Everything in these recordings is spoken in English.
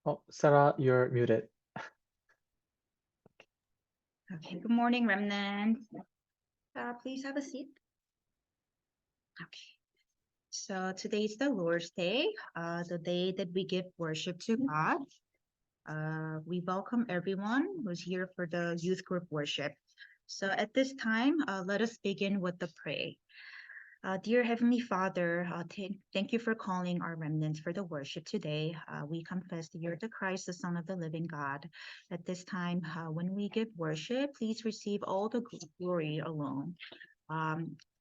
Oh, Sarah, you're muted. Okay, good morning, remnants. Please have a seat. Okay, so today is the Lord's Day, the day that we give worship to God. We welcome everyone who's here for the youth group worship. So at this time, let us begin with the pray. Dear Heavenly Father, thank you for calling our remnants for the worship today. We confess that you're the Christ, the Son of the living God. At this time, when we give worship, please receive all the glory alone.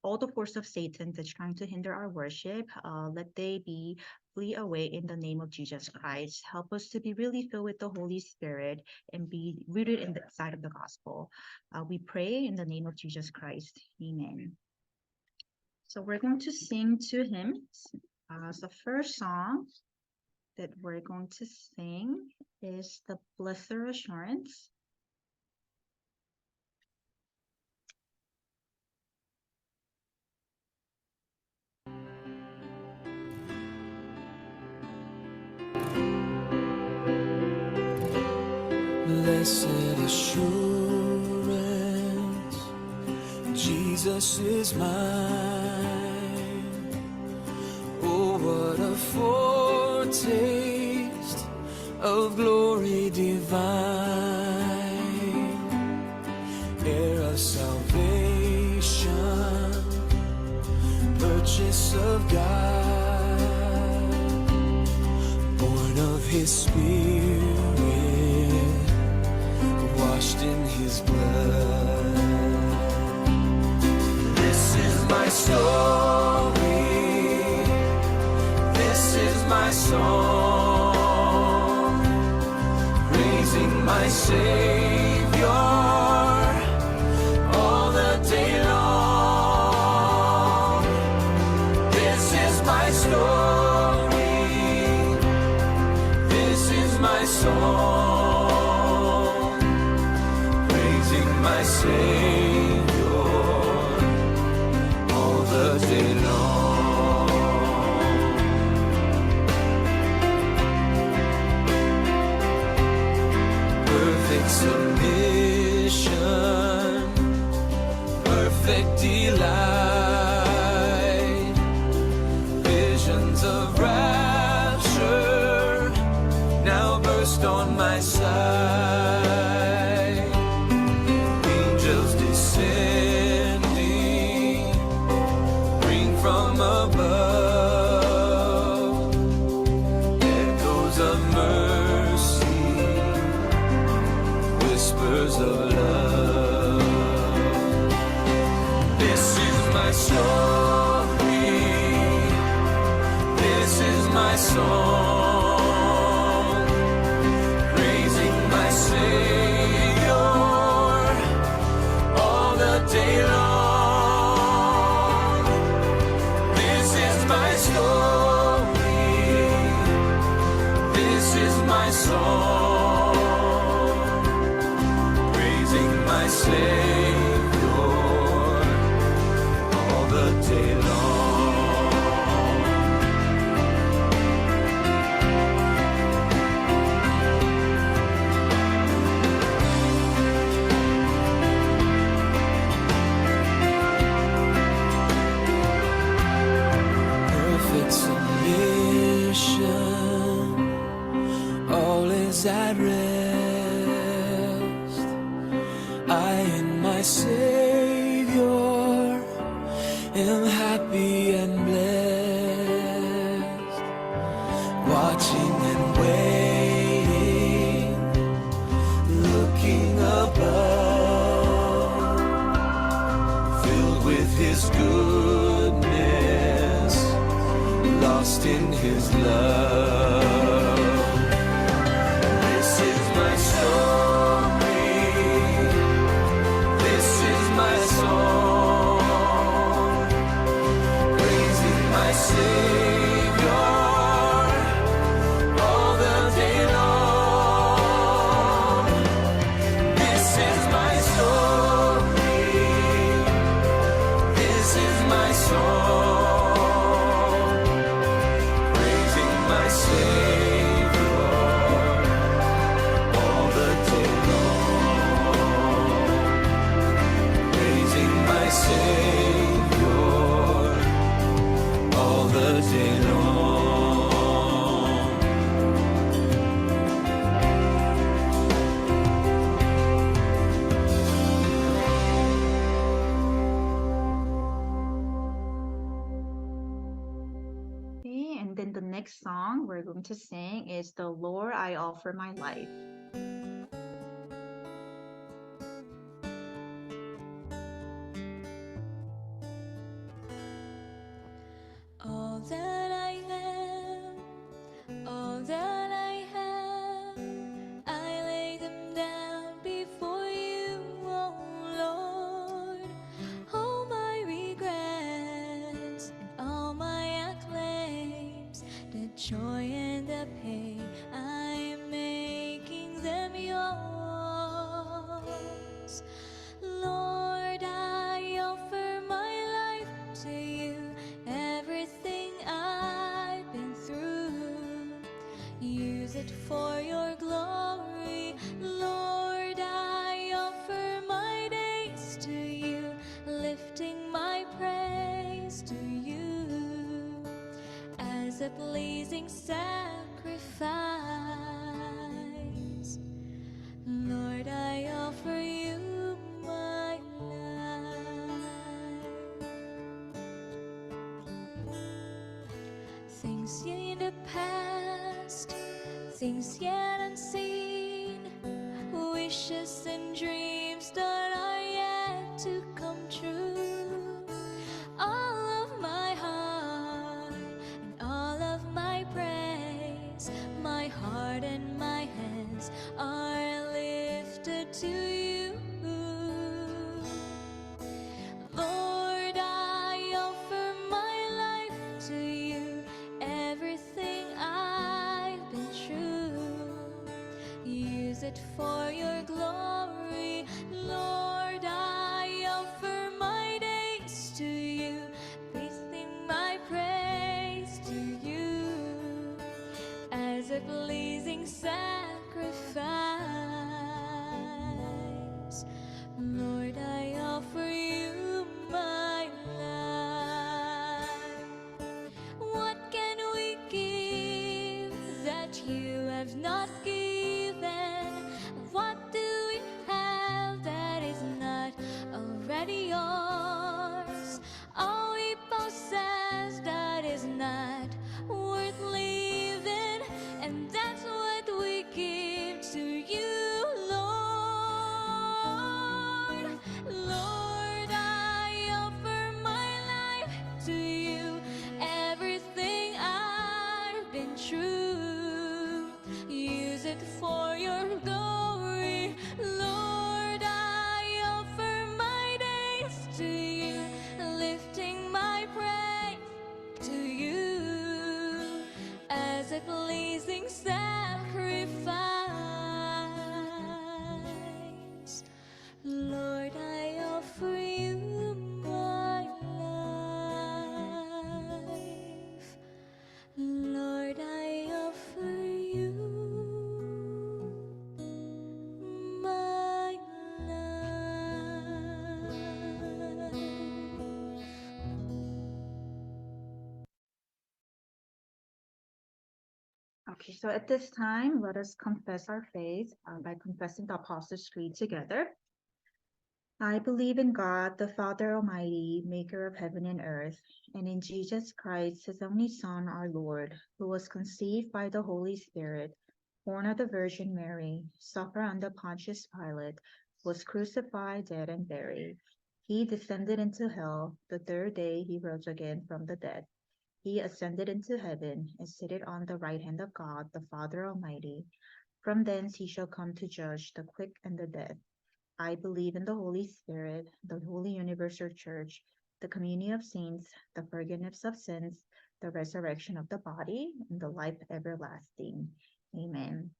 All the force of Satan that's trying to hinder our worship, let they be flee away in the name of Jesus Christ. Help us to be really filled with the Holy Spirit and be rooted in the side of the gospel. We pray in the name of Jesus Christ. Amen. So we're going to sing two hymns. The first song that we're going to sing is the Blessed Assurance. Blessed assurance, Jesus is mine. Oh, what a foretaste of glory divine, heir of salvation, purchase of God, born of His Spirit, washed in His blood. This is my story, this is my song, praising my Savior all the day long. This is my story, this is my song, my Savior all the day long. Perfect submission, perfect delight, visions of rapture now burst on my sight. From above, echoes of mercy, whispers of love. This is my story, this is my song, praising my Savior all the day long. My song, praising my Savior all the day long. Perfect submission, all is at rest. I in my Savior am happy and blessed, watching and waiting, looking above, filled with His goodness, lost in His love. Savior all the day long. This is my story, this is my song, praising my Savior And then the next song we're going to sing is The Lord I Offer My Life. All that I am, all that I have, I lay them down before you, oh Lord. All my regrets and all my acclaims, the joy and the pain, I am making them yours. Lord, I offer my life to you, everything I've been through. Use it for your glory. Lord, I offer my days to you, lifting my praise to you as a pleasing sacrifice. Lord, I offer you my life. Things in the past, things yet unseen, wishes and dreams that are yet to come true. All of my heart and all of my praise, my heart and my hands are lifted to you. Lord, I offer my life to you, everything I've been through. Use it for your glory. Lord, I offer my days to you, breathing my praise to you as a pleasing sacrifice. Lord, I offer you my life. What can we give that you have not given? What do we have that is not already yours? All we possess that is not worth living, and that's what we give to you, Lord. Lord, I offer my life to you, everything I've been through. Use it for your glory. Lord, I offer my days to you, lifting my praise to you as a pleasing sacrifice. Lord, I offer you my life. Lord, I offer you my life. Okay, so at this time, let us confess our faith by confessing the Apostles' Creed together. I believe in God, the Father Almighty, maker of heaven and earth, and in Jesus Christ, his only Son, our Lord, who was conceived by the Holy Spirit, born of the Virgin Mary, suffered under Pontius Pilate, was crucified, dead, and buried. He descended into hell. The third day he rose again from the dead. He ascended into heaven and seated on the right hand of God, the Father Almighty. From thence he shall come to judge the quick and the dead. I believe in the Holy Spirit, the Holy Universal Church, the communion of saints, the forgiveness of sins, the resurrection of the body, and the life everlasting. Amen.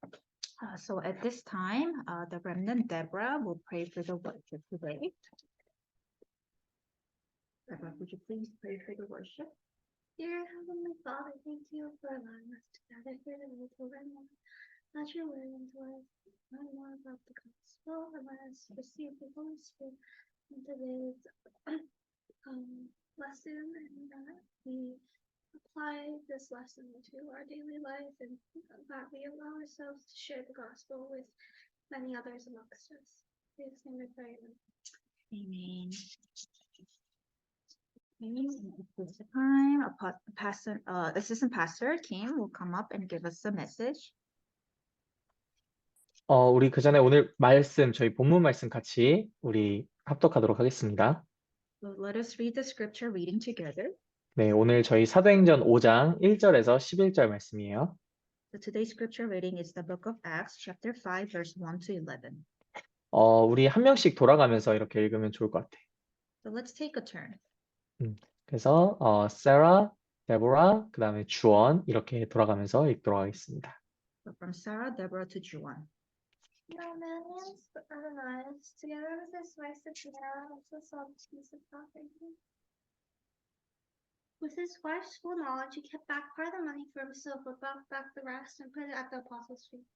So at this time, the remnant Deborah will pray for the worship today. Deborah, would you please pray for the worship? Dear Heavenly Father, thank you for allowing us to gather here today to learn more about your word and to learn more about the gospel, and let us receive the Holy Spirit in today's lesson, and that we apply this lesson to our daily life, and that we allow ourselves to share the gospel with many others amongst us. In Jesus' name we pray. Amen. Amen. This time, assistant pastor Kim will come up and give us a message. 우리 그 전에 오늘 말씀, 저희 본문 말씀 같이 우리 합독하도록 하겠습니다. So let us read the scripture reading together. 네, 오늘 저희 사도행전 5장 1절에서 11절 말씀이에요. So today's scripture reading is the book of Acts, chapter 5, verse 1 to 11. 우리 한 명씩 돌아가면서 이렇게 읽으면 좋을 것 같아. So let's take a turn. 그래서 세라, 데보라, 그 다음에 주원 이렇게 돌아가면서 읽도록 하겠습니다. So from Sarah, Deborah to Juan. Now Ananias and Ananias, together with his wife Sapphira, also saw the piece of property. With his wife's full knowledge, he kept back part of the money for himself, but brought back the rest and put it at the apostles' feet.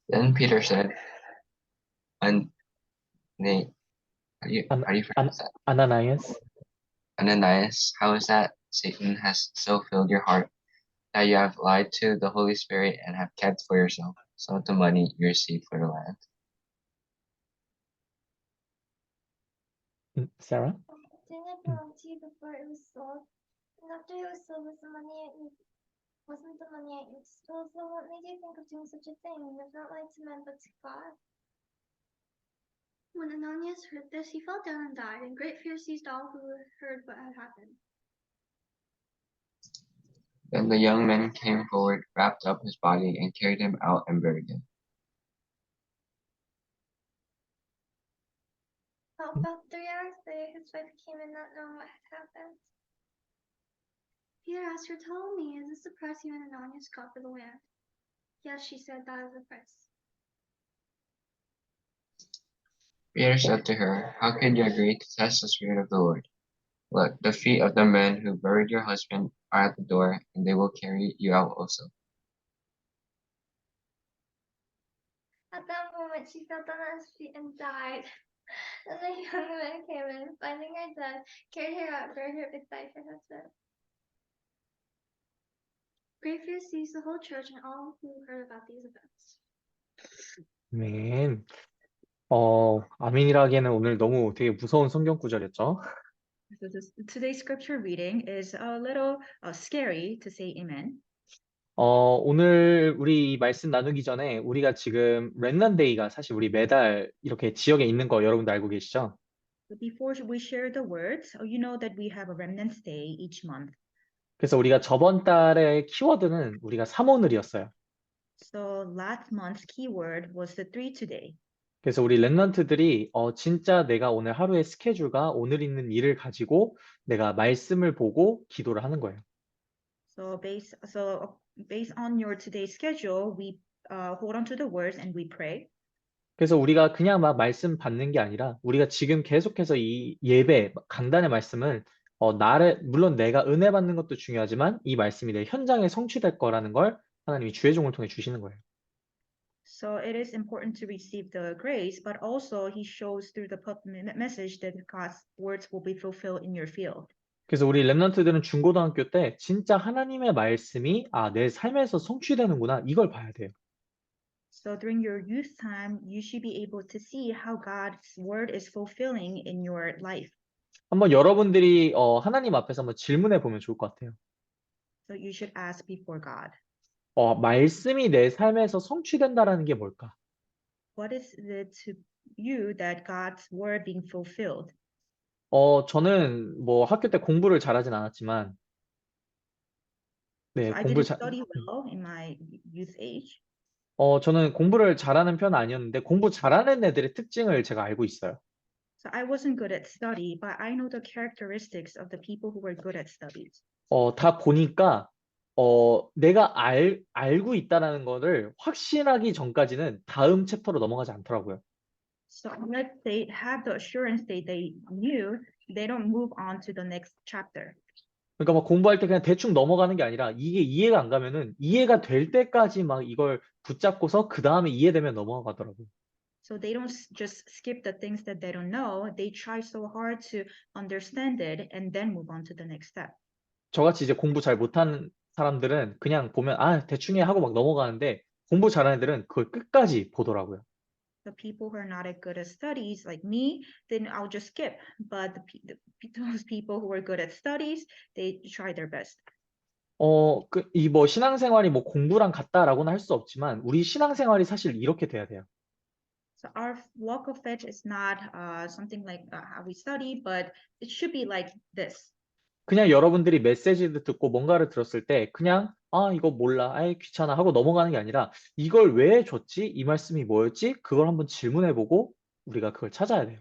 Then Peter said, and how do you pronounce that? 아나나이스. Ananias, how is that Satan has so filled your heart that you have lied to the Holy Spirit and have kept for yourself some of the money you received for the land? Sarah? Didn't it belong to you before it was sold? And after it was sold, wasn't the money at you stole? So what made you think of doing such a thing? You have not lied to men but to God. When Ananias heard this, he fell down and died, and great fear seized all who heard what had happened. Then the young men came forward, wrapped up his body, and carried him out and buried him. About 3 hours later, his wife came in not knowing what had happened. Peter asked her, "Tell me, is this the price you and Ananias got for the land?" "Yes," she said, "that is the price." Peter said to her, "How could you agree to test the Spirit of the Lord? Look, the feet of the men who buried your husband are at the door, and they will carry you out also." At that moment, she fell down at his feet and died. Then the young men came in, finding her dead, carried her out, and buried her beside her husband. Great fear seized the whole church and all who heard about these events. 아멘. 아멘이라 하기에는 오늘 너무 되게 무서운 성경 구절이었죠. So today's scripture reading is a little scary to say amen. 오늘 우리 이 말씀 나누기 전에 우리가 지금 렘넌데이가 사실 우리 매달 이렇게 지역에 있는 거 여러분도 알고 계시죠? But before we share the words, you know that we have a Remnant's Day each month. 그래서 우리가 저번 달의 키워드는 우리가 3오늘이었어요. So last month's keyword was the 3 today. 그래서 우리 렘넌트들이 진짜 내가 오늘 하루의 스케줄과 오늘 있는 일을 가지고 내가 말씀을 보고 기도를 하는 거예요. So based on your today's schedule, we hold on to the words and we pray. 그래서 우리가 그냥 막 말씀 받는 게 아니라 우리가 지금 계속해서 이 예배, 강단의 말씀을 물론 내가 은혜 받는 것도 중요하지만 이 말씀이 내 현장에 성취될 거라는 걸 하나님이 주의 종을 통해 주시는 거예요. So it is important to receive the grace, but also he shows through the message that God's words will be fulfilled in your field. 그래서 우리 렘넌트들은 중고등학교 때 진짜 하나님의 말씀이 내 삶에서 성취되는구나 이걸 봐야 돼요. So during your youth time, you should be able to see how God's word is fulfilling in your life. 한번 여러분들이 하나님 앞에서 한번 질문해 보면 좋을 것 같아요. So you should ask before God. 말씀이 내 삶에서 성취된다라는 게 뭘까? What is it to you that God's word being fulfilled? 저는 뭐 학교 때 공부를 잘하진 않았지만, 네, I didn't study well in my youth age. 저는 공부를 잘하는 편은 아니었는데 공부 잘하는 애들의 특징을 제가 알고 있어요. So I wasn't good at study, but I know the characteristics of the people who were good at studies. 다 보니까 내가 알고 있다라는 거를 확신하기 전까지는 다음 챕터로 넘어가지 않더라고요. So unless they have the assurance that they knew, they don't move on to the next chapter. 그러니까 막 공부할 때 그냥 대충 넘어가는 게 아니라 이게 이해가 안 가면은 이해가 될 때까지 막 이걸 붙잡고서 그 다음에 이해되면 넘어가더라고요. So they don't just skip the things that they don't know. They try so hard to understand it and then move on to the next step. 저같이 이제 공부 잘 못하는 사람들은 그냥 보면 대충 해 하고 막 넘어가는데 공부 잘하는 애들은 그걸 끝까지 보더라고요. The people who are not as good at studies, like me, then I'll just skip. But those people who are good at studies, they try their best. 이 뭐 신앙생활이 뭐 공부랑 같다라고는 할 수 없지만 우리 신앙생활이 사실 이렇게 돼야 돼요. So our walk of faith is not something like how we study, but it should be like this. 그냥 여러분들이 메시지를 듣고 뭔가를 들었을 때 그냥 이거 몰라, 아이 귀찮아 하고 넘어가는 게 아니라 이걸 왜 줬지? 이 말씀이 뭐였지? 그걸 한번 질문해보고 우리가 그걸 찾아야 돼요.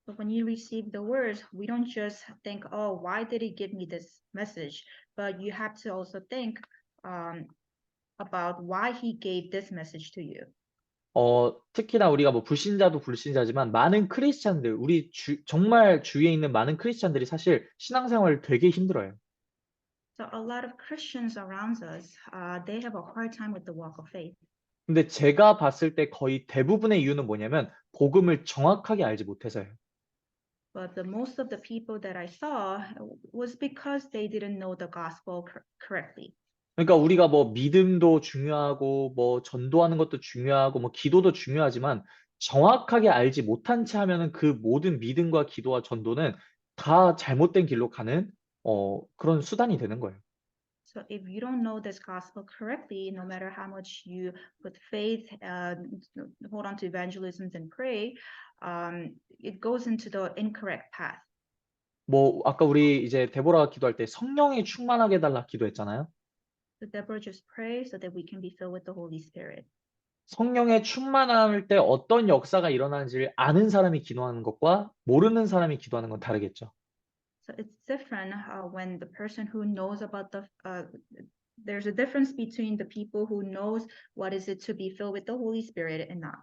So when you receive the words, we don't just think, oh, why did he give me this message? But you have to also think about why he gave this message to you. 특히나 우리가 뭐 불신자도 불신자지만 많은 크리스찬들, 정말 주위에 있는 많은 크리스찬들이 사실 신앙생활을 되게 힘들어요. So a lot of Christians around us, they have a hard time with the walk of faith. 근데 제가 봤을 때 거의 대부분의 이유는 뭐냐면 복음을 정확하게 알지 못해서요. But the most of the people that I saw was because they didn't know the gospel correctly. 그러니까 우리가 뭐 믿음도 중요하고 뭐 전도하는 것도 중요하고 뭐 기도도 중요하지만 정확하게 알지 못한 채 하면은 그 모든 믿음과 기도와 전도는 다 잘못된 길로 가는 그런 수단이 되는 거예요. So if you don't know this gospel correctly, no matter how much you put faith, hold on to evangelism and pray, it goes into the incorrect path. 뭐 아까 우리 이제 데보라가 기도할 때 성령이 충만하게 해달라 기도했잖아요. So Deborah just pray so that we can be filled with the Holy Spirit. 성령의 충만할 때 어떤 역사가 일어나는지를 아는 사람이 기도하는 것과 모르는 사람이 기도하는 건 다르겠죠. So it's different when the person who knows about there's a difference between the people who knows what is it to be filled with the Holy Spirit and not.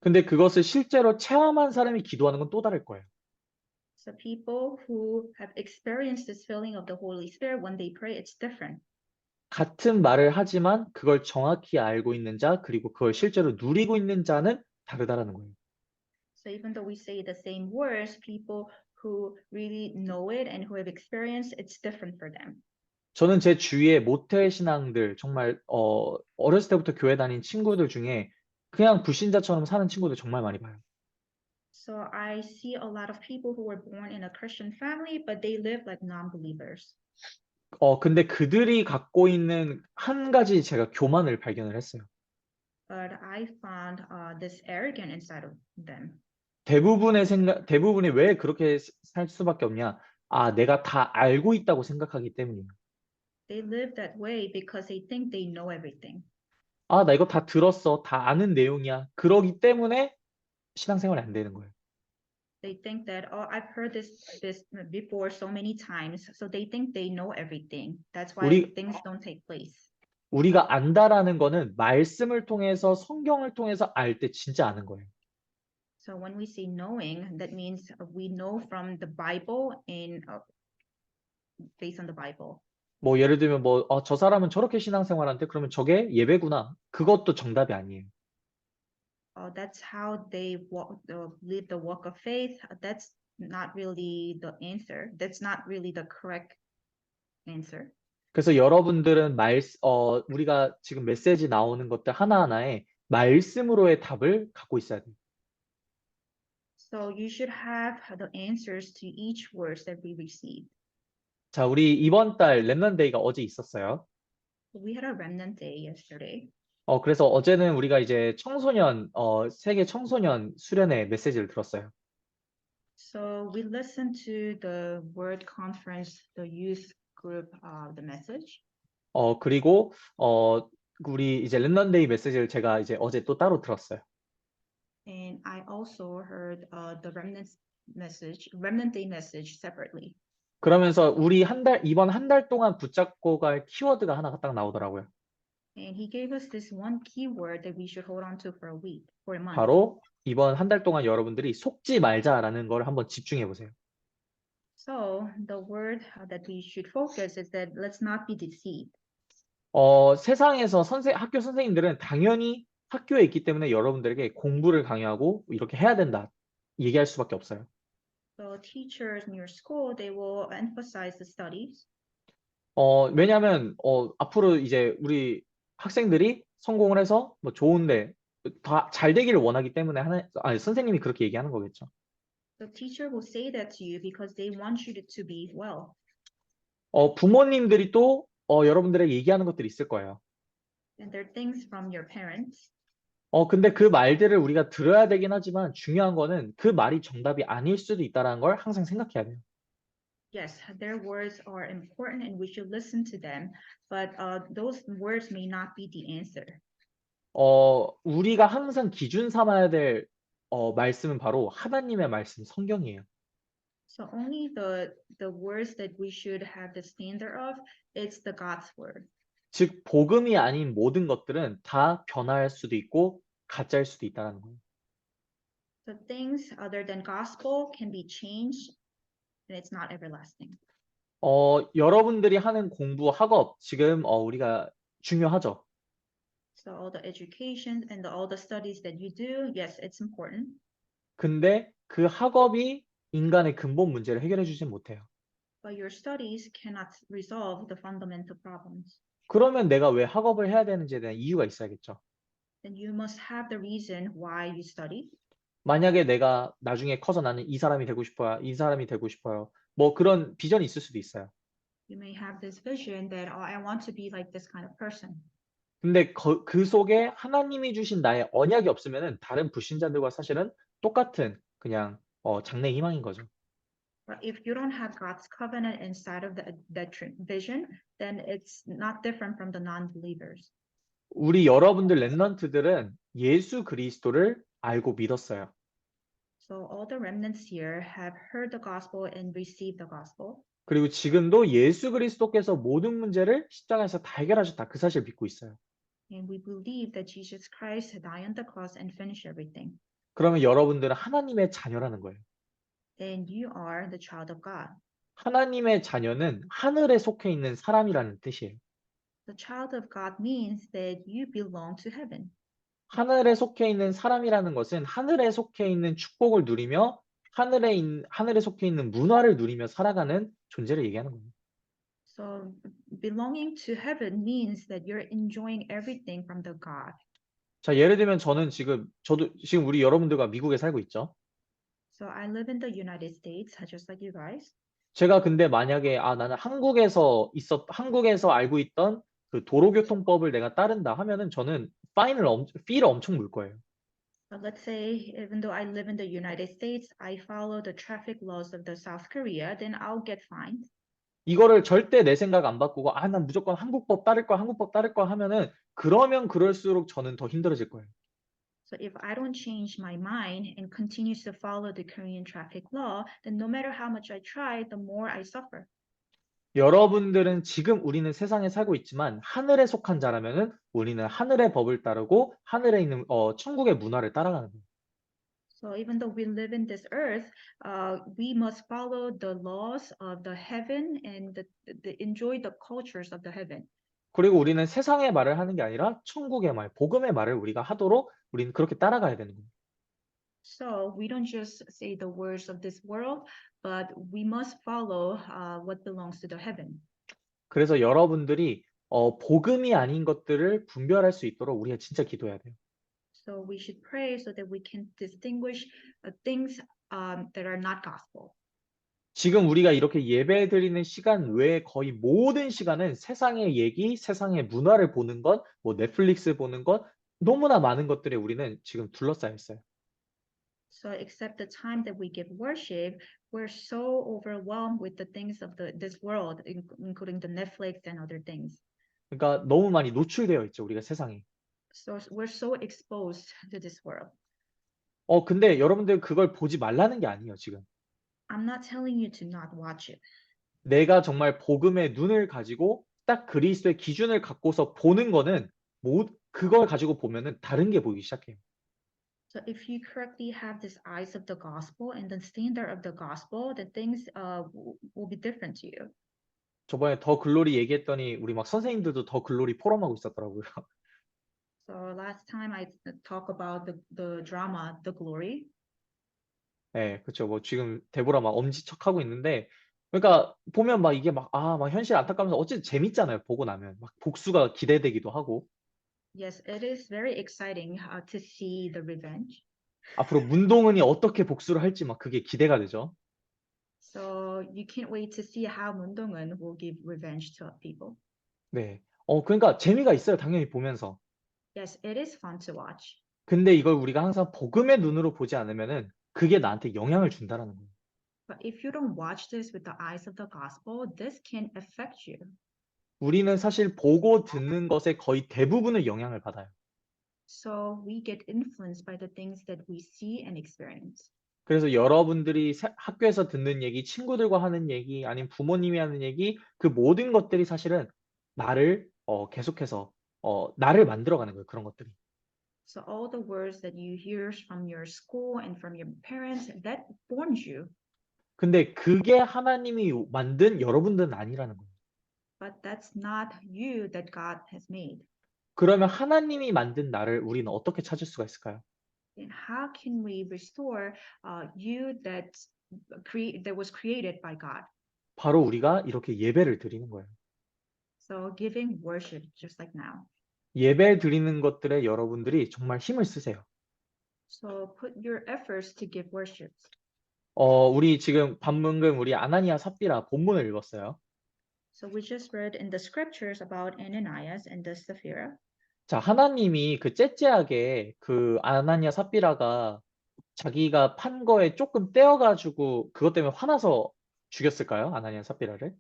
근데 그것을 실제로 체험한 사람이 기도하는 건 또 다를 거예요. So people who have experienced this filling of the Holy Spirit, when they pray, it's different. 같은 말을 하지만 그걸 정확히 알고 있는 자, 그리고 그걸 실제로 누리고 있는 자는 다르다라는 거예요. So even though we say the same words, people who really know it and who have experienced, it's different for them. 저는 제 주위에 모태 신앙들, 정말 어렸을 때부터 교회 다닌 친구들 중에 그냥 불신자처럼 사는 친구들 정말 많이 봐요. So I see a lot of people who were born in a Christian family, but they live like non-believers. 근데 그들이 갖고 있는 한 가지 제가 교만을 발견을 했어요. But I found this arrogant inside of them. 대부분이 왜 그렇게 살 수밖에 없냐? 내가 다 알고 있다고 생각하기 때문이에요. They live that way because they think they know everything. 나 이거 다 들었어. 다 아는 내용이야. 그러기 때문에 신앙생활이 안 되는 거예요. They think that, oh, I've heard this before so many times, so they think they know everything. That's why things don't take place. 우리가 안다라는 거는 말씀을 통해서 성경을 통해서 알 때 진짜 아는 거예요. So when we say knowing, that means we know from the Bible and based on the Bible. 뭐 예를 들면 저 사람은 저렇게 신앙생활한대 그러면 저게 예배구나. 그것도 정답이 아니에요. That's how they live the walk of faith. That's not really the answer. That's not really the correct answer. 그래서 여러분들은 우리가 지금 메시지 나오는 것들 하나하나에 말씀으로의 답을 갖고 있어야 돼요. So you should have the answers to each words that we receive. 자, 우리 이번 달 렘넌트 데이가 어제 있었어요. We had a remnant day yesterday. 그래서 어제는 우리가 이제 세계 청소년 수련회 메시지를 들었어요. So we listened to the word conference, the youth group, the message. 그리고 우리 이제 렘넌트 데이 메시지를 제가 이제 어제 또 따로 들었어요. And I also heard the remnant day message separately. 그러면서 우리 이번 한 달 동안 붙잡고 갈 키워드가 하나가 딱 나오더라고요. And he gave us this one keyword that we should hold on to for a month. 바로 이번 한 달 동안 여러분들이 속지 말자라는 걸 한번 집중해 보세요. So the word that we should focus is that let's not be deceived. 세상에서 학교 선생님들은 당연히 학교에 있기 때문에 여러분들에게 공부를 강요하고 이렇게 해야 된다 얘기할 수밖에 없어요. So teachers in your school, they will emphasize the studies. 왜냐하면 앞으로 이제 우리 학생들이 성공을 해서 뭐 좋은데 다 잘 되기를 원하기 때문에 선생님이 그렇게 얘기하는 거겠죠. The teacher will say that to you because they want you to be well. 부모님들이 또 여러분들에게 얘기하는 것들이 있을 거예요. And there are things from your parents. 근데 그 말들을 우리가 들어야 되긴 하지만 중요한 거는 그 말이 정답이 아닐 수도 있다는 걸 항상 생각해야 돼요. Yes, their words are important and we should listen to them, but those words may not be the answer. 우리가 항상 기준 삼아야 될 말씀은 바로 하나님의 말씀, 성경이에요. So only the words that we should have the standard of, it's the God's word. 즉, 복음이 아닌 모든 것들은 다 변화할 수도 있고 가짜일 수도 있다는 거예요. The things other than gospel can be changed and it's not everlasting. 여러분들이 하는 공부, 학업, 지금 우리가 중요하죠. So all the education and all the studies that you do, yes, it's important. 근데 그 학업이 인간의 근본 문제를 해결해 주진 못해요. But your studies cannot resolve the fundamental problems. 그러면 내가 왜 학업을 해야 되는지에 대한 이유가 있어야겠죠. Then you must have the reason why you study. 만약에 내가 나중에 커서 나는 이 사람이 되고 싶어요. 이 사람이 되고 싶어요. 뭐 그런 비전이 있을 수도 있어요. You may have this vision that, oh, I want to be like this kind of person. 근데 그 속에 하나님이 주신 나의 언약이 없으면은 다른 불신자들과 사실은 똑같은 그냥 장래 희망인 거죠. But if you don't have God's covenant inside of that vision, then it's not different from the non-believers. 우리 여러분들 렘넌트들은 예수 그리스도를 알고 믿었어요. So all the remnants here have heard the gospel and received the gospel. 그리고 지금도 예수 그리스도께서 모든 문제를 십자가에서 다 해결하셨다. 그 사실을 믿고 있어요. And we believe that Jesus Christ died on the cross and finished everything. 그러면 여러분들은 하나님의 자녀라는 거예요. Then you are the child of God. 하나님의 자녀는 하늘에 속해 있는 사람이라는 뜻이에요. The child of God means that you belong to heaven. 하늘에 속해 있는 사람이라는 것은 하늘에 속해 있는 축복을 누리며 하늘에 속해 있는 문화를 누리며 살아가는 존재를 얘기하는 거예요. So belonging to heaven means that you're enjoying everything from the God. 자, 예를 들면 저도 지금 우리 여러분들과 미국에 살고 있죠. So I live in the United States, just like you guys. 제가 근데 만약에 나는 한국에서 알고 있던 그 도로교통법을 내가 따른다 하면은 저는 fee를 엄청 물 거예요. But let's say, even though I live in the United States, I follow the traffic laws of the South Korea, then I'll get fined. 이거를 절대 내 생각 안 바꾸고 난 무조건 한국법 따를 거야 하면은 그러면 그럴수록 저는 더 힘들어질 거예요. So if I don't change my mind and continue to follow the Korean traffic law, then no matter how much I try, the more I suffer. 여러분들은 지금 우리는 세상에 살고 있지만 하늘에 속한 자라면은 우리는 하늘의 법을 따르고 하늘에 있는 천국의 문화를 따라가는 거예요. So even though we live in this earth, we must follow the laws of the heaven and enjoy the cultures of the heaven. 그리고 우리는 세상의 말을 하는 게 아니라 천국의 말, 복음의 말을 우리가 하도록 우리는 그렇게 따라가야 되는 거예요. So we don't just say the words of this world, but we must follow what belongs to the heaven. 그래서 여러분들이 복음이 아닌 것들을 분별할 수 있도록 우리가 진짜 기도해야 돼요. So we should pray so that we can distinguish things that are not gospel. 지금 우리가 이렇게 예배 드리는 시간 외에 거의 모든 시간은 세상의 얘기, 세상의 문화를 보는 것, 뭐 넷플릭스 보는 것, 너무나 많은 것들에 우리는 지금 둘러싸여 있어요. So except the time that we give worship, we're so overwhelmed with the things of this world, including the Netflix and other things. 그러니까 너무 많이 노출되어 있죠, 우리가 세상에. So we're so exposed to this world. 근데 여러분들 그걸 보지 말라는 게 아니에요, 지금. I'm not telling you to not watch it. 내가 정말 복음의 눈을 가지고 딱 그리스도의 기준을 갖고서 보는 거는 그걸 가지고 보면은 다른 게 보이기 시작해요. So if you correctly have these eyes of the gospel and the standard of the gospel, then things will be different to you. 저번에 더 글로리 얘기했더니 우리 막 선생님들도 더 글로리 포럼하고 있었더라고요. So last time I talked about the drama, The Glory. 네, 그렇죠. 뭐 지금 데보라 막 엄지척하고 있는데, 그러니까 보면 막 이게 막 현실 안타까우면서 어쨌든 재밌잖아요. 보고 나면 막 복수가 기대되기도 하고. Yes, it is very exciting to see the revenge. 앞으로 문동은이 어떻게 복수를 할지 막 그게 기대가 되죠. So you can't wait to see how Mundongun will give revenge to people. 네. 그러니까 재미가 있어요. 당연히 보면서. Yes, it is fun to watch. 근데 이걸 우리가 항상 복음의 눈으로 보지 않으면은 그게 나한테 영향을 준다라는 거예요. But if you don't watch this with the eyes of the gospel, this can affect you. 우리는 사실 보고 듣는 것의 거의 대부분을 영향을 받아요. So we get influenced by the things that we see and experience. 그래서 여러분들이 학교에서 듣는 얘기, 친구들과 하는 얘기, 아니면 부모님이 하는 얘기, 그 모든 것들이 사실은 나를 계속해서 나를 만들어가는 거예요. 그런 것들이. So all the words that you hear from your school and from your parents, that forms you. 근데 그게 하나님이 만든 여러분들은 아니라는 거예요. But that's not you that God has made. 그러면 하나님이 만든 나를 우리는 어떻게 찾을 수가 있을까요? Then how can we restore you that was created by God? 바로 우리가 이렇게 예배를 드리는 거예요. So giving worship just like now. 예배 드리는 것들에 여러분들이 정말 힘을 쓰세요. So put your efforts to give worship. 우리 지금 방금 우리 아나니아 삽비라 본문을 읽었어요. So we just read in the scriptures about Ananias and the Sapphira. 자, 하나님이 그 째째하게 그 아나니아 삽비라가 자기가 판 거에 조금 떼어가지고 그것 때문에 화나서 죽였을까요? 아나니아 삽비라를?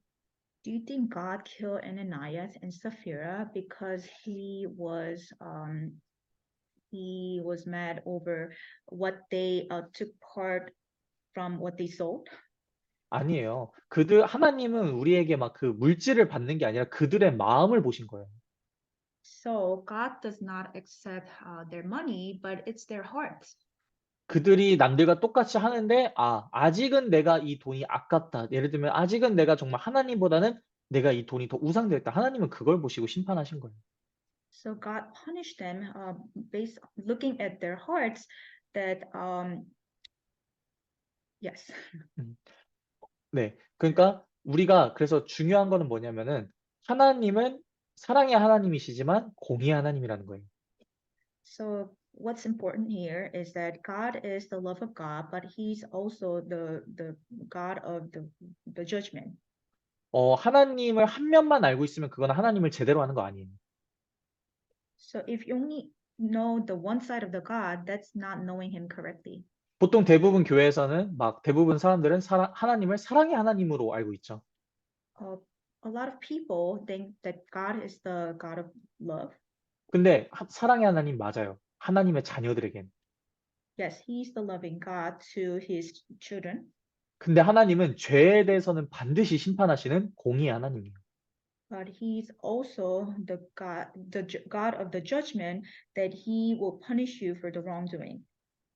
Do you think God killed Ananias and Sapphira because he was mad over what they took part from what they sold? 아니에요. 하나님은 우리에게 막 그 물질을 받는 게 아니라 그들의 마음을 보신 거예요. So God does not accept their money, but it's their hearts. 그들이 남들과 똑같이 하는데, 아직은 내가 이 돈이 아깝다. 예를 들면, 아직은 내가 정말 하나님보다는 내가 이 돈이 더 우상되었다. 하나님은 그걸 보시고 심판하신 거예요. So God punished them based looking at their hearts that yes. 네. 그러니까 우리가 그래서 중요한 거는 뭐냐면은 하나님은 사랑의 하나님이시지만 공의의 하나님이라는 거예요. So what's important here is that God is the love of God, but He's also the God of the judgment. 하나님을 한 면만 알고 있으면 그건 하나님을 제대로 하는 거 아니에요. So if you only know the one side of the God, that's not knowing Him correctly. 보통 대부분 교회에서는 막 대부분 사람들은 하나님을 사랑의 하나님으로 알고 있죠. A lot of people think that God is the God of love. 근데 사랑의 하나님 맞아요. 하나님의 자녀들에겐. Yes, He's the loving God to His children. 근데 하나님은 죄에 대해서는 반드시 심판하시는 공의의 하나님이에요. But He's also the God of the judgment that He will punish you for the wrongdoing.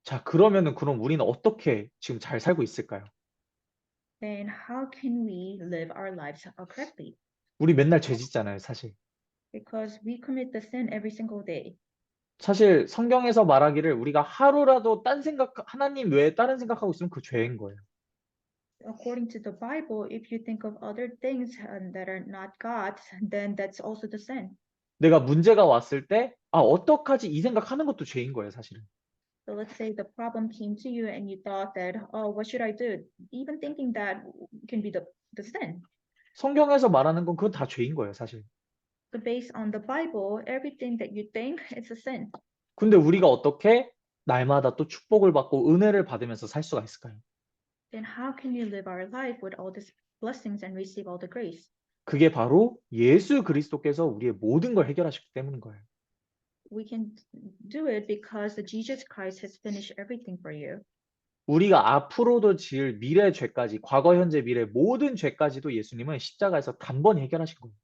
자, 그러면은 그럼 우리는 어떻게 지금 잘 살고 있을까요? Then how can we live our lives correctly? 우리 맨날 죄 짓잖아요, 사실. Because we commit the sin every single day. 사실 성경에서 말하기를 우리가 하루라도 하나님 외에 다른 생각하고 있으면 그 죄인 거예요. According to the Bible, if you think of other things that are not God, then that's also the sin. 내가 문제가 왔을 때, 어떡하지? 이 생각하는 것도 죄인 거예요, 사실은. So let's say the problem came to you and you thought that, oh, what should I do? Even thinking that can be the sin. 성경에서 말하는 건 그건 다 죄인 거예요, 사실. So based on the Bible, everything that you think, it's a sin. 근데 우리가 어떻게 날마다 또 축복을 받고 은혜를 받으면서 살 수가 있을까요? Then how can you live our life with all these blessings and receive all the grace? 그게 바로 예수 그리스도께서 우리의 모든 걸 해결하셨기 때문인 거예요. We can do it because Jesus Christ has finished everything for you. 우리가 앞으로도 지을 미래 죄까지, 과거, 현재, 미래 모든 죄까지도 예수님은 십자가에서 단번에 해결하신 거예요.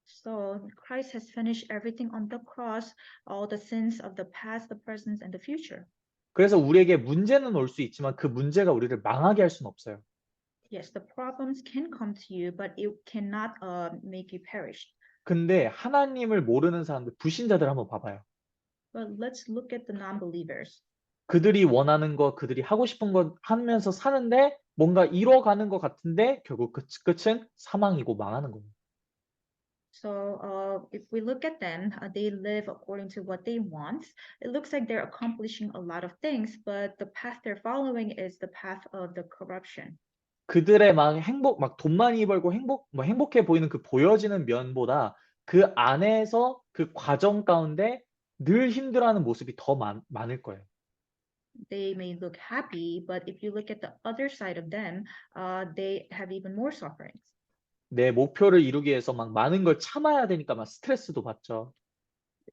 So Christ has finished everything on the cross, all the sins of the past, the present, and the future. 그래서 우리에게 문제는 올 수 있지만 그 문제가 우리를 망하게 할 수는 없어요. Yes, the problems can come to you, but it cannot make you perish. 근데 하나님을 모르는 사람들, 불신자들 한번 봐봐요. But let's look at the non-believers. 그들이 원하는 거, 그들이 하고 싶은 거 하면서 사는데 뭔가 이뤄가는 것 같은데 결국 끝은 사망이고 망하는 거예요. So if we look at them, they live according to what they want. It looks like they're accomplishing a lot of things, but the path they're following is the path of the corruption. 그들의 막 막 돈 많이 벌고 행복해 보이는 그 보여지는 면보다 그 안에서 그 과정 가운데 늘 힘들어하는 모습이 더 많을 거예요. They may look happy, but if you look at the other side of them, they have even more sufferings. 내 목표를 이루기 위해서 막 많은 걸 참아야 되니까 막 스트레스도 받죠.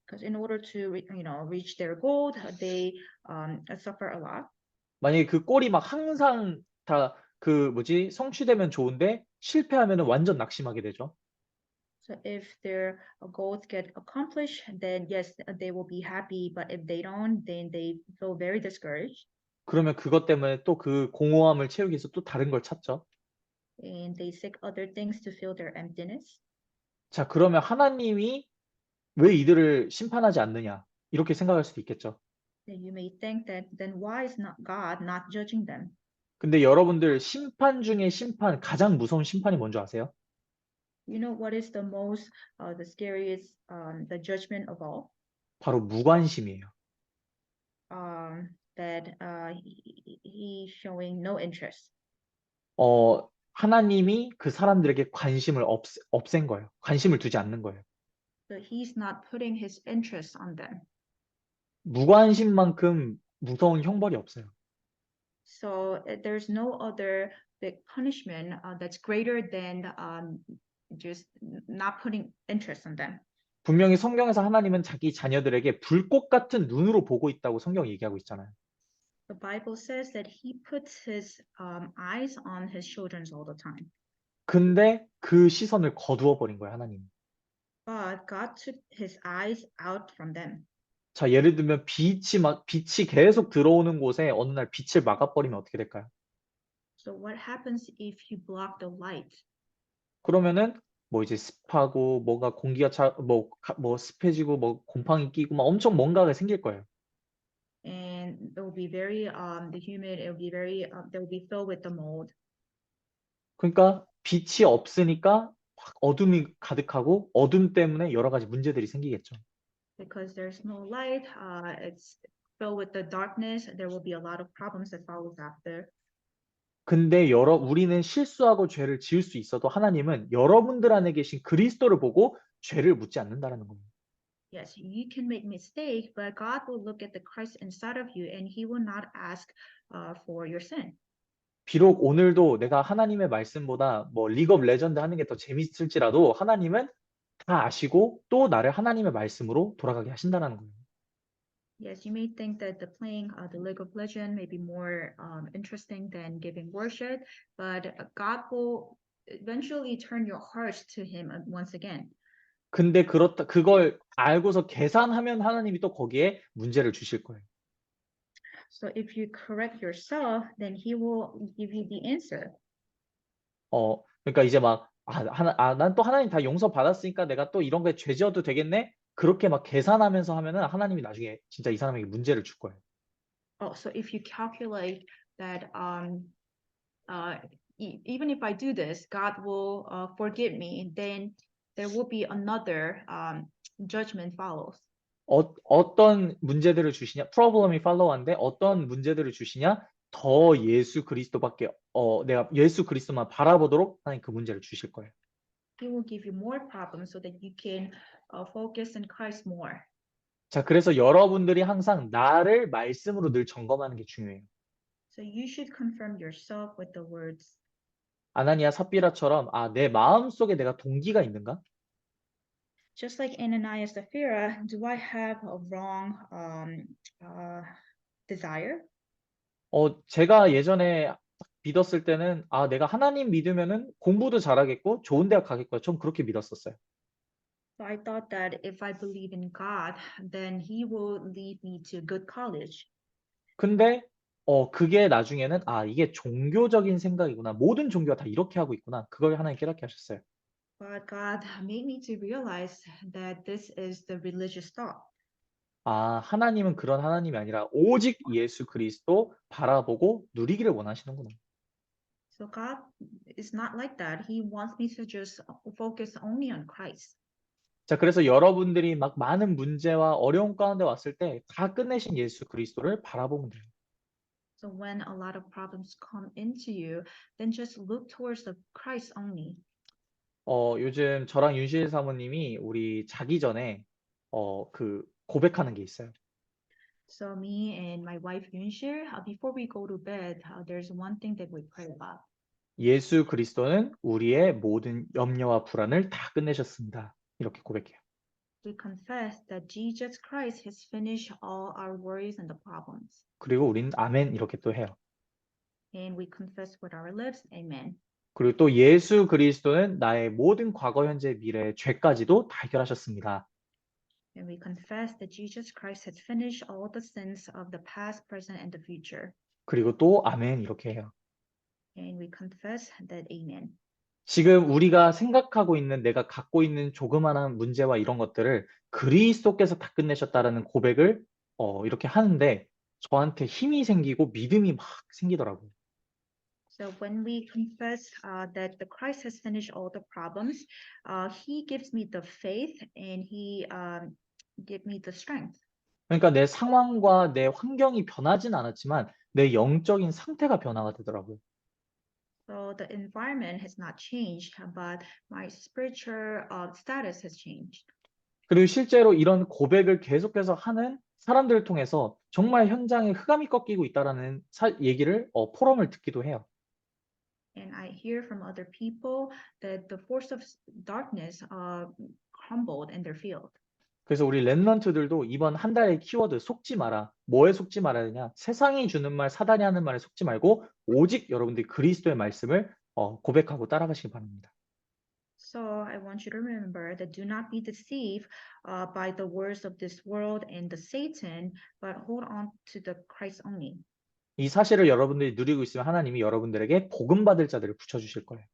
Because in order to reach their goal, they suffer a lot. 만약에 그 꼴이 막 항상 다 그 뭐지 성취되면 좋은데 실패하면은 완전 낙심하게 되죠. So if their goals get accomplished, then yes, they will be happy. But if they don't, then they feel very discouraged 그러면 그것 때문에 또 그 공허함을 채우기 위해서 또 다른 걸 찾죠. and they seek other things to fill their emptiness. 자, 그러면 하나님이 왜 이들을 심판하지 않느냐? 이렇게 생각할 수도 있겠죠. Then you may think that then why is not God not judging them? 근데 여러분들 심판 중에 심판, 가장 무서운 심판이 뭔지 아세요? You know what is the scariest, the judgment of all? 바로 무관심이에요. That he's showing no interest. 하나님이 그 사람들에게 관심을 없앤 거예요. 관심을 두지 않는 거예요. So he's not putting his interest on them. 무관심만큼 무서운 형벌이 없어요. So there's no other big punishment that's greater than just not putting interest on them. 분명히 성경에서 하나님은 자기 자녀들에게 불꽃 같은 눈으로 보고 있다고 성경이 얘기하고 있잖아요. The Bible says that he puts his eyes on his children all the time. 근데 그 시선을 거두어 버린 거예요, 하나님. But God took his eyes out from them. 자, 예를 들면 빛이 계속 들어오는 곳에 어느 날 빛을 막아버리면 어떻게 될까요? So what happens if you block the light? 그러면은 뭐 이제 습하고 뭔가 공기가 뭐 습해지고 뭐 곰팡이 끼고 막 엄청 뭔가가 생길 거예요. And it will be very the humid, it will be very they will be filled with the mold. 그러니까 빛이 없으니까 확 어둠이 가득하고 어둠 때문에 여러 가지 문제들이 생기겠죠. Because there's no light, it's filled with the darkness, there will be a lot of problems that follows after. 근데 우리는 실수하고 죄를 지을 수 있어도 하나님은 여러분들 안에 계신 그리스도를 보고 죄를 묻지 않는다라는 거예요. Yes, you can make mistake, but God will look at the Christ inside of you and he will not ask for your sin. 비록 오늘도 내가 하나님의 말씀보다 뭐 리그 오브 레전드 하는 게 더 재밌을지라도 하나님은 다 아시고 또 나를 하나님의 말씀으로 돌아가게 하신다는 거예요. Yes, you may think that the playing the League of Legends may be more interesting than giving worship, but God will eventually turn your hearts to him once again. 근데 그걸 알고서 계산하면 하나님이 또 거기에 문제를 주실 거예요. So if you correct yourself, then he will give you the answer. 그러니까 이제 막 난 또 하나님 다 용서 받았으니까 내가 또 이런 거에 죄 지어도 되겠네? 그렇게 막 계산하면서 하면은 하나님이 나중에 진짜 이 사람에게 문제를 줄 거예요. Oh, so if you calculate that even if I do this, God will forgive me, then there will be another judgment follows. 어떤 문제들을 주시냐? 프로블럼이 팔로우한데 어떤 문제들을 주시냐? 더 예수 그리스도밖에 내가 예수 그리스도만 바라보도록 하나님 그 문제를 주실 거예요. He will give you more problems so that you can focus on Christ more. 자, 그래서 여러분들이 항상 나를 말씀으로 늘 점검하는 게 중요해요. So you should confirm yourself with the words. 아나니아 삽비라처럼 내 마음속에 내가 동기가 있는가? Just like Ananias and Sapphira, do I have a wrong desire? 제가 예전에 딱 믿었을 때는 내가 하나님 믿으면은 공부도 잘하겠고 좋은 대학 가겠고 전 그렇게 믿었었어요. So I thought that if I believe in God, then He will lead me to good college. 근데 그게 나중에는 이게 종교적인 생각이구나. 모든 종교가 다 이렇게 하고 있구나. 그걸 하나님 깨닫게 하셨어요. But God made me to realize that this is the religious thought. 하나님은 그런 하나님이 아니라 오직 예수 그리스도 바라보고 누리기를 원하시는구나. So God is not like that. He wants me to just focus only on Christ. 자, 그래서 여러분들이 막 많은 문제와 어려움 가운데 왔을 때 다 끝내신 예수 그리스도를 바라보면 돼요. So when a lot of problems come into you, then just look towards the Christ only. 요즘 저랑 윤실 사모님이 우리 자기 전에 그 고백하는 게 있어요. So me and my wife Yunshir, before we go to bed, there's one thing that we pray about. 예수 그리스도는 우리의 모든 염려와 불안을 다 끝내셨습니다. 이렇게 고백해요. We confess that Jesus Christ has finished all our worries and the problems. 그리고 우린 아멘 이렇게 또 해요. And we confess with our lips, Amen. 그리고 또 예수 그리스도는 나의 모든 과거, 현재, 미래의 죄까지도 다 해결하셨습니다. And we confess that Jesus Christ has finished all the sins of the past, present, and the future. 그리고 또 아멘 이렇게 해요. And we confess that Amen. 지금 우리가 생각하고 있는 내가 갖고 있는 조그마한 문제와 이런 것들을 그리스도께서 다 끝내셨다라는 고백을 이렇게 하는데 저한테 힘이 생기고 믿음이 막 생기더라고요. So when we confess that the Christ has finished all the problems, He gives me the faith and He gives me the strength. 그러니까 내 상황과 내 환경이 변하진 않았지만 내 영적인 상태가 변화가 되더라고요. So the environment has not changed, but my spiritual status has changed. 그리고 실제로 이런 고백을 계속해서 하는 사람들을 통해서 정말 현장에 흑암이 꺾이고 있다라는 얘기를 포럼을 듣기도 해요. And I hear from other people that the force of darkness crumbled in their field. 그래서 우리 랩런트들도 이번 한 달의 키워드 속지 마라. 뭐에 속지 말아야 되냐? 세상이 주는 말, 사단이 하는 말에 속지 말고 오직 여러분들이 그리스도의 말씀을 고백하고 따라가시기 바랍니다. So I want you to remember that do not be deceived by the words of this world and the Satan, but hold on to the Christ only. 이 사실을 여러분들이 누리고 있으면 하나님이 여러분들에게 복음 받을 자들을 붙여주실 거예요.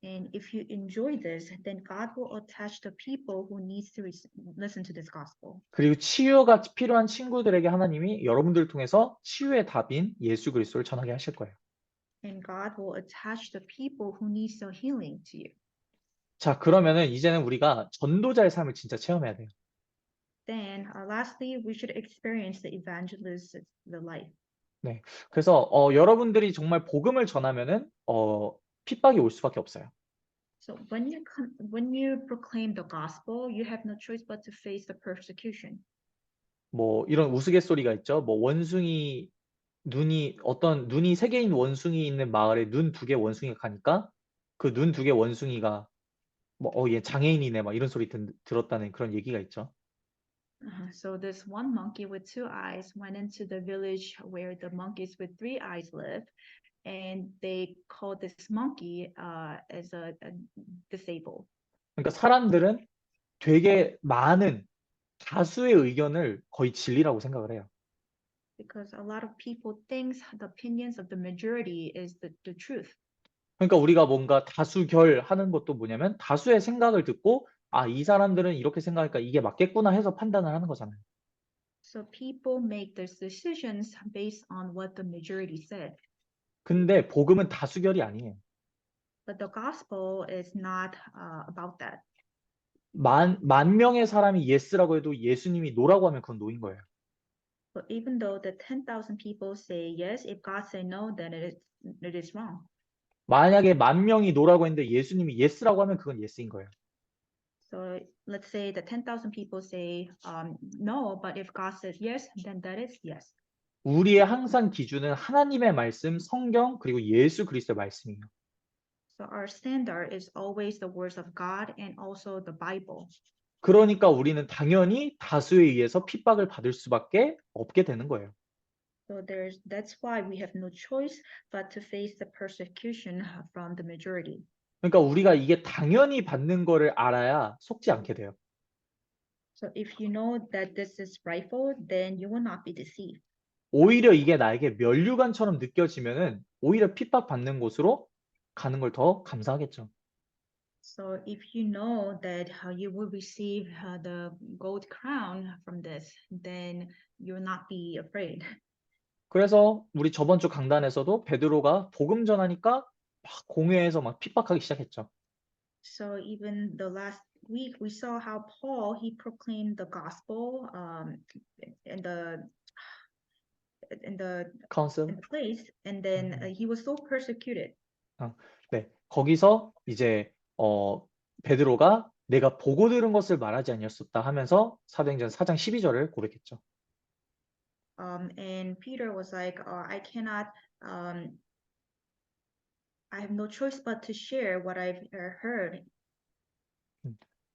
And if you enjoy this, then God will attach the people who needs to listen to this gospel. 그리고 치유가 필요한 친구들에게 하나님이 여러분들을 통해서 치유의 답인 예수 그리스도를 전하게 하실 거예요. And God will attach the people who needs the healing to you. 자, 그러면은 이제는 우리가 전도자의 삶을 진짜 체험해야 돼요. Then, lastly, we should experience the evangelist, the life. 그래서 여러분들이 정말 복음을 전하면은 핍박이 올 수밖에 없어요. So when you proclaim the gospel, you have no choice but to face the persecution. 뭐 이런 우스갯소리가 있죠. 뭐 원숭이 눈이 3개인 원숭이 있는 마을에 눈 2개 원숭이가 가니까 그 눈 2개 원숭이가 얘 장애인이네 막 이런 소리 들었다는 그런 얘기가 있죠. So this one monkey with 2 eyes went into the village where the monkeys with 3 eyes live, and they called this monkey as a disabled. 그러니까 사람들은 되게 많은 다수의 의견을 거의 진리라고 생각을 해요. Because a lot of people think the opinions of the majority is the truth. 그러니까 우리가 뭔가 다수결하는 것도 뭐냐면 다수의 생각을 듣고 이 사람들은 이렇게 생각하니까 이게 맞겠구나 해서 판단을 하는 거잖아요. So people make their decisions based on what the majority said. 근데 복음은 다수결이 아니에요. But the gospel is not about that. 만 명의 사람이 예스라고 해도 예수님이 노라고 하면 그건 노인 거예요. But even though the 10,000 people say yes, if God say no, then it is wrong. 만약에 10,000명이 노라고 했는데 예수님이 예스라고 하면 그건 예스인 거예요. So let's say the 10,000 people say no, but if God says yes, then that is yes. 우리의 항상 기준은 하나님의 말씀, 성경, 그리고 예수 그리스도의 말씀이에요. So our standard is always the words of God and also the Bible. 그러니까 우리는 당연히 다수에 의해서 핍박을 받을 수밖에 없게 되는 거예요. So that's why we have no choice but to face the persecution from the majority. 그러니까 우리가 이게 당연히 받는 거를 알아야 속지 않게 돼요. So if you know that this is rightful, then you will not be deceived. 오히려 이게 나에게 면류관처럼 느껴지면은 오히려 핍박받는 곳으로 가는 걸 더 감사하겠죠. So if you know that you will receive the gold crown from this, then you will not be afraid. 그래서 우리 저번 주 강단에서도 베드로가 복음 전하니까 막 공회에서 막 핍박하기 시작했죠. So even the last week we saw how Paul he proclaimed the gospel in the in the council. in the place, and then he was so persecuted. 네, 거기서 이제 베드로가 내가 보고 들은 것을 말하지 아니었었다 하면서 사도행전 4장 12절을 고백했죠. And Peter was like, I cannot, I have no choice but to share what I've heard.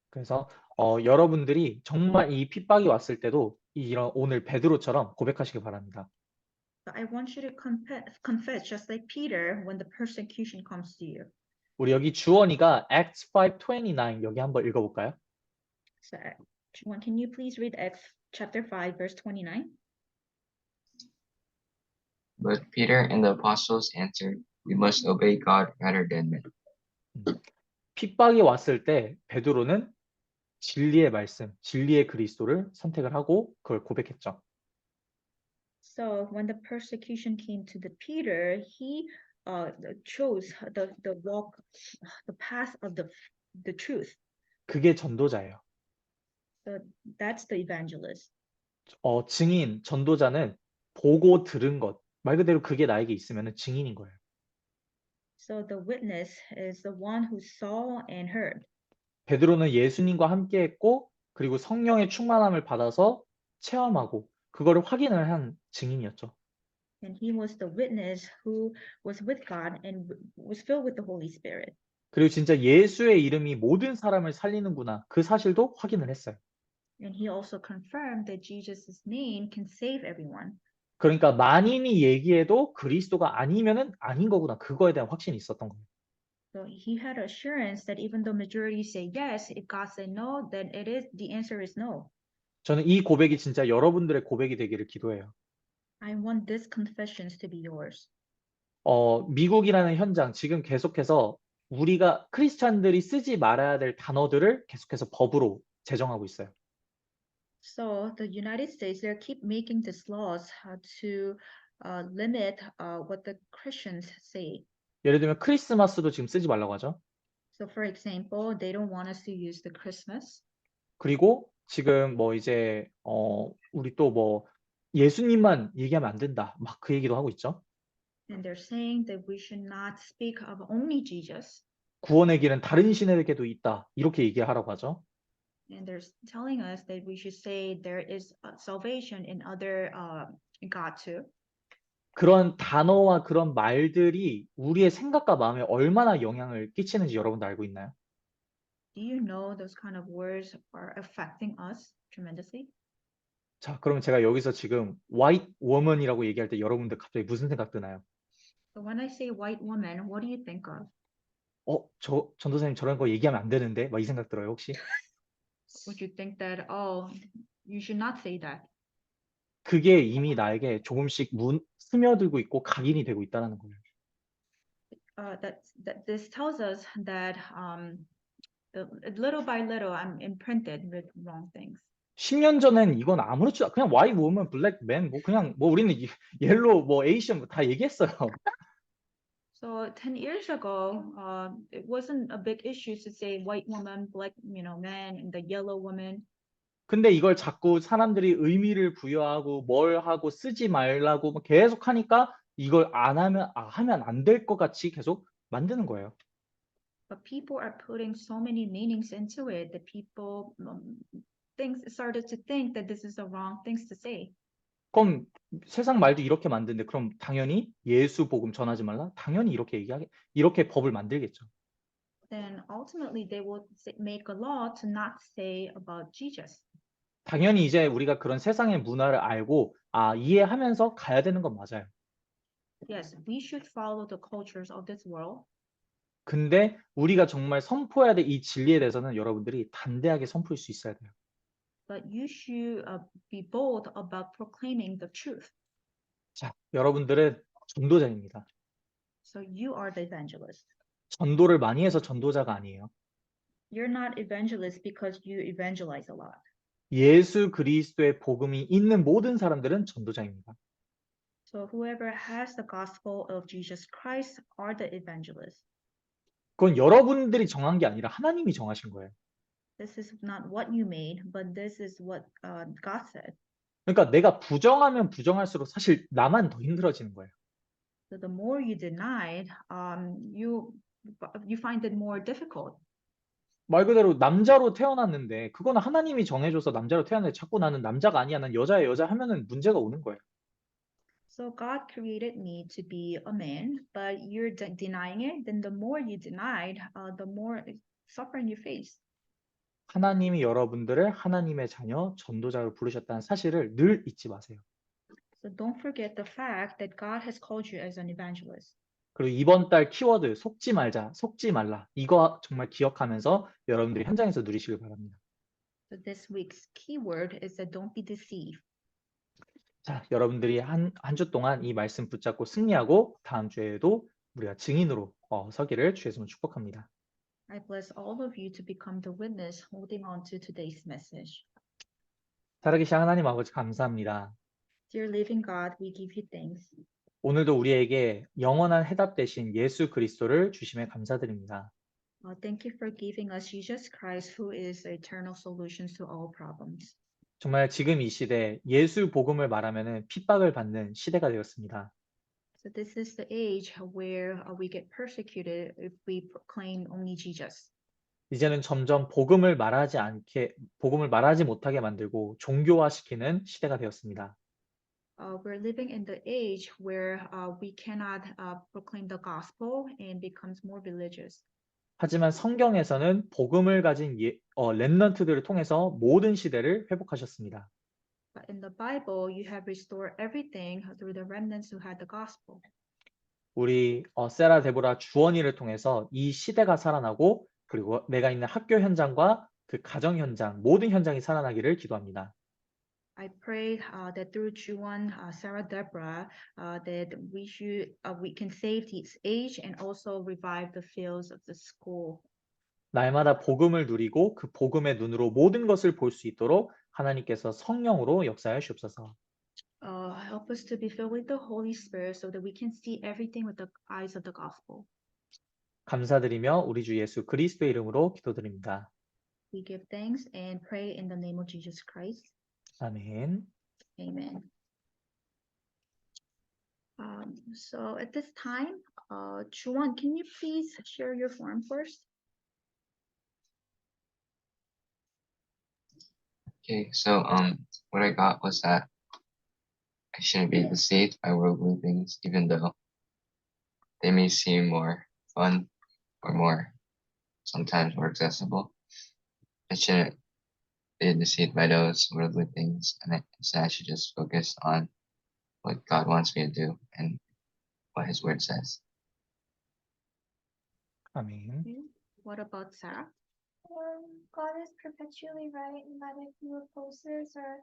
그래서 여러분들이 정말 이 핍박이 왔을 때도 이런 오늘 베드로처럼 고백하시길 바랍니다. But I want you to confess just like Peter when the persecution comes to you. 우리 여기 주원이가 Acts 5:29 여기 한번 읽어볼까요? So, Juan, can you please read Acts chapter 5, verse 29? But Peter and the apostles answered, We must obey God rather than men. 핍박이 왔을 때 베드로는 진리의 말씀, 진리의 그리스도를 선택을 하고 그걸 고백했죠. So when the persecution came to the Peter, he chose the walk, the path of the truth. 그게 전도자예요. So that's the evangelist. 증인, 전도자는 보고 들은 것, 말 그대로 그게 나에게 있으면 증인인 거예요. So the witness is the one who saw and heard. 베드로는 예수님과 함께했고 그리고 성령의 충만함을 받아서 체험하고 그거를 확인을 한 증인이었죠. And he was the witness who was with God and was filled with the Holy Spirit. 그리고 진짜 예수의 이름이 모든 사람을 살리는구나 그 사실도 확인을 했어요. And he also confirmed that Jesus' name can save everyone. 그러니까 만인이 얘기해도 그리스도가 아니면은 아닌 거구나 그거에 대한 확신이 있었던 거예요. So he had assurance that even though majority say yes, if God said no, then the answer is no. 저는 이 고백이 진짜 여러분들의 고백이 되기를 기도해요. I want these confessions to be yours. 미국이라는 현장 지금 계속해서 우리가 크리스찬들이 쓰지 말아야 될 단어들을 계속해서 법으로 제정하고 있어요. So the United States, they keep making these laws to limit what the Christians say. 예를 들면 크리스마스도 지금 쓰지 말라고 하죠. So for example, they don't want us to use the Christmas. 그리고 지금 뭐 이제 우리 또 뭐 예수님만 얘기하면 안 된다. 막 그 얘기도 하고 있죠. And they're saying that we should not speak of only Jesus. 구원의 길은 다른 신에게도 있다. 이렇게 얘기하라고 하죠. And they're telling us that we should say there is salvation in other God too. 그런 단어와 그런 말들이 우리의 생각과 마음에 얼마나 영향을 끼치는지 여러분도 알고 있나요? Do you know those kind of words are affecting us tremendously? 자, 그럼 제가 여기서 지금 white woman이라고 얘기할 때 여러분들 갑자기 무슨 생각 드나요? So when I say white woman, what do you think of? 전도사님 저런 거 얘기하면 안 되는데 막 이 생각 들어요, 혹시? Would you think that, oh, you should not say that? 그게 이미 나에게 조금씩 스며들고 있고 각인이 되고 있다는 거예요. That this tells us that little by little I'm imprinted with wrong things. 10년 전엔 이건 아무렇지도 그냥 white woman, black man 뭐 그냥 뭐 우리는 yellow 뭐 Asian 다 얘기했어요. So 10 years ago, it wasn't a big issue to say white woman, black, man, and the yellow woman. 근데 이걸 자꾸 사람들이 의미를 부여하고 뭘 하고 쓰지 말라고 뭐 계속 하니까 이걸 안 하면 하면 안 될 것 같이 계속 만드는 거예요. But people are putting so many meanings into it that people started to think that this is the wrong things to say. 그럼 세상 말도 이렇게 만드는데 그럼 당연히 예수 복음 전하지 말라? 당연히 이렇게 법을 만들겠죠. Then ultimately they will make a law to not say about Jesus. 당연히 이제 우리가 그런 세상의 문화를 알고 이해하면서 가야 되는 건 맞아요. Yes, we should follow the cultures of this world. 근데 우리가 정말 선포해야 될 이 진리에 대해서는 여러분들이 단대하게 선포할 수 있어야 돼요. But you should be bold about proclaiming the truth. 자, 여러분들은 전도자입니다. So you are the evangelist. 전도를 많이 해서 전도자가 아니에요. You're not evangelist because you evangelize a lot. 예수 그리스도의 복음이 있는 모든 사람들은 전도자입니다. So whoever has the gospel of Jesus Christ are the evangelists. 그건 여러분들이 정한 게 아니라 하나님이 정하신 거예요. This is not what you made, but this is what God said. 그러니까 내가 부정하면 부정할수록 사실 나만 더 힘들어지는 거예요. So the more you denied, you find it more difficult. 말 그대로 남자로 태어났는데 그거는 하나님이 정해줘서 남자로 태어났는데 자꾸 나는 남자가 아니야, 난 여자야 여자 하면은 문제가 오는 거예요. So God created me to be a man, but you're denying it. Then the more you denied, the more suffering you face. 하나님이 여러분들을 하나님의 자녀, 전도자로 부르셨다는 사실을 늘 잊지 마세요. So don't forget the fact that God has called you as an evangelist. 그리고 이번 달 키워드 속지 말자, 속지 말라. 이거 정말 기억하면서 여러분들이 현장에서 누리시길 바랍니다. So this week's keyword is that don't be deceived. 자, 여러분들이 한 주 동안 이 말씀 붙잡고 승리하고 다음 주에도 우리가 증인으로 서기를 주의 이름으로 축복합니다. I bless all of you to become the witness holding on to today's message. 살아계신 하나님 아버지 감사합니다. Dear living God, we give you thanks. 오늘도 우리에게 영원한 해답 되신 예수 그리스도를 주심에 감사드립니다. Thank you for giving us Jesus Christ, who is the eternal solution to all problems. 정말 지금 이 시대 예수 복음을 말하면은 핍박을 받는 시대가 되었습니다. So this is the age where we get persecuted if we proclaim only Jesus. 이제는 점점 복음을 말하지 못하게 만들고 종교화시키는 시대가 되었습니다. We're living in the age where we cannot proclaim the gospel and becomes more religious. 하지만 성경에서는 복음을 가진 렘넌트들을 통해서 모든 시대를 회복하셨습니다. But in the Bible, you have restored everything through the remnants who had the gospel. 우리 세라 데보라 주원이를 통해서 이 시대가 살아나고 그리고 내가 있는 학교 현장과 그 가정 현장 모든 현장이 살아나기를 기도합니다. I pray that through Juan, Sarah, Deborah, that we can save this age and also revive the fields of the school. 날마다 복음을 누리고 그 복음의 눈으로 모든 것을 볼 수 있도록 하나님께서 성령으로 역사하여 주옵소서. Help us to be filled with the Holy Spirit so that we can see everything with the eyes of the gospel. 감사드리며 우리 주 예수 그리스도의 이름으로 기도드립니다. We give thanks and pray in the name of Jesus Christ. 아멘. Amen. So at this time, Juan, can you please share your form first? Okay, so what I got was that I shouldn't be deceived by worldly things, even though they may seem more fun or more sometimes more accessible. I shouldn't be deceived by those worldly things, and instead I should just focus on what God wants me to do and what His Word says. 아멘. What about Sarah? God is perpetually right, and that if you oppose this, or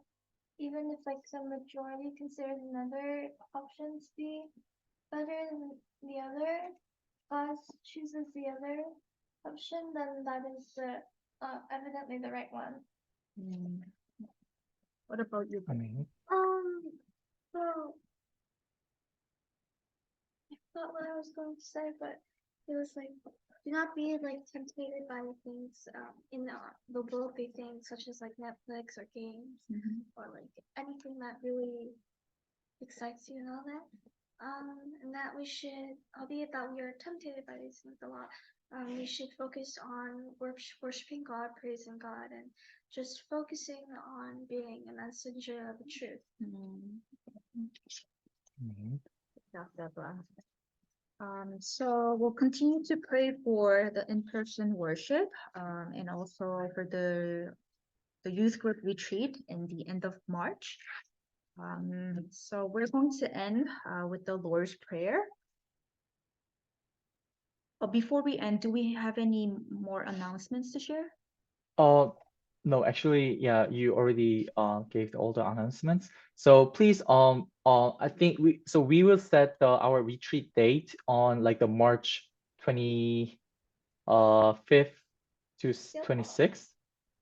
even if like some majority considers another option to be better than the other, God chooses the other option, then that is evidently the right one. What about you? 아멘. So I forgot what I was going to say, but it was like, do not be like tempted by the things in the worldly things such as like Netflix or games or like anything that really excites you and all that. And that we should, albeit that we are tempted by these things a lot, we should focus on worshiping God, praising God, and just focusing on being a messenger of the truth. 아멘. So we'll continue to pray for the in-person worship and also for the youth group retreat in the end of March. So we're going to end with the Lord's Prayer. But before we end, do we have any more announcements to share? No, actually, yeah, you already gave all the announcements. So please, I think we will set our retreat date on like the March 25th to 26th.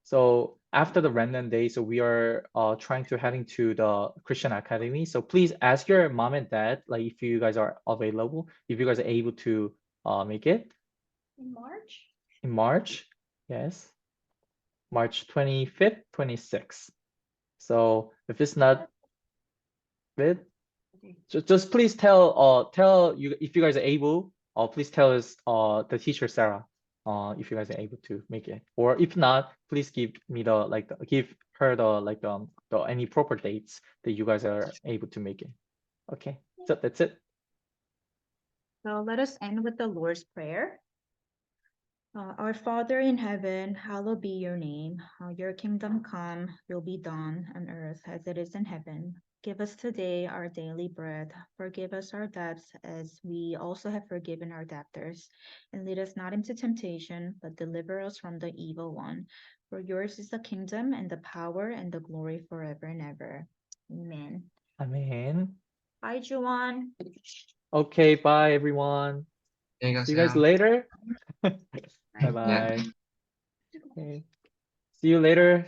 So after the Remnant Day, so we are trying to heading to the Christian Academy. So please ask your mom and dad, like if you guys are available, if you guys are able to make it In March? in March. Yes. March 25th, 26th. So if it's not it, just please tell you if you guys are able, please tell us the teacher Sarah if you guys are able to make it, or if not, please give me give her the any proper dates that you guys are able to make it. Okay, so that's it. So let us end with the Lord's Prayer. Our Father in heaven, hallowed be your name. Your kingdom come, will be done on earth as it is in heaven. Give us today our daily bread. Forgive us our debts as we also have forgiven our debtors. And lead us not into temptation, but deliver us from the evil one. For yours is the kingdom and the power and the glory forever and ever. Amen. Amen. Bye, Juan. Okay, bye everyone. See you guys later. Bye bye. Okay. See you later.